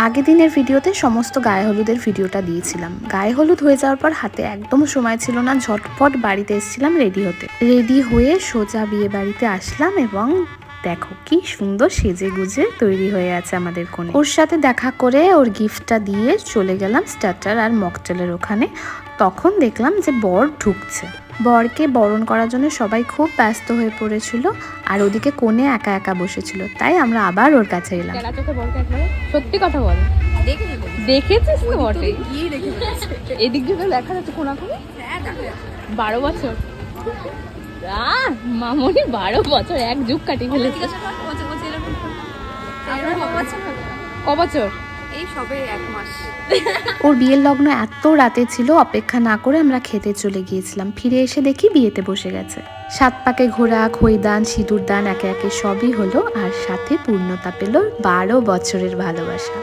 আগের দিনের ভিডিওতে সমস্ত গায়ে হলুদের ভিডিওটা দিয়েছিলাম। গায়ে হলুদ হয়ে যাওয়ার পর হাতে একদম সময় ছিল না, ঝটপট বাড়িতে এসেছিলাম রেডি হতে। রেডি হয়ে সোজা বিয়ে বাড়িতে আসলাম এবং দেখো কি সুন্দর সেজে গুজে তৈরি হয়ে আছে আমাদের কনে। ওর সাথে দেখা করে ওর গিফটটা দিয়ে চলে গেলাম স্টার্টার আর মকটেলের ওখানে। তখন দেখলাম যে বর ঢুকছে। বরকে বরণ করার জন্য সবাই খুব ব্যস্ত হয়ে পড়েছিল, আর ওদিকে কোণে একা একা বসেছিল, তাই আমরা আবার ওর কাছে এলাম। সত্যি কথা বল, দেখেছিস তো বটে, এদিক দিয়ে দেখা যাচ্ছে কোনাকুনি 12 বছর। মামনি 12 বছর এক যুগ কাটিয়ে ফেলেছে। ক বছর? এই সবে 1 মাস। ওর বিয়ের লগ্ন এত রাতে ছিল, অপেক্ষা না করে আমরা খেতে চলে গিয়েছিলাম। ফিরে এসে দেখি বিয়েতে বসে গেছে। 7 পাকে ঘোরা, খইদান, সিঁদুর দান একে একে সবই হলো, আর সাথে পূর্ণতা পেল 12 বছরের ভালোবাসা।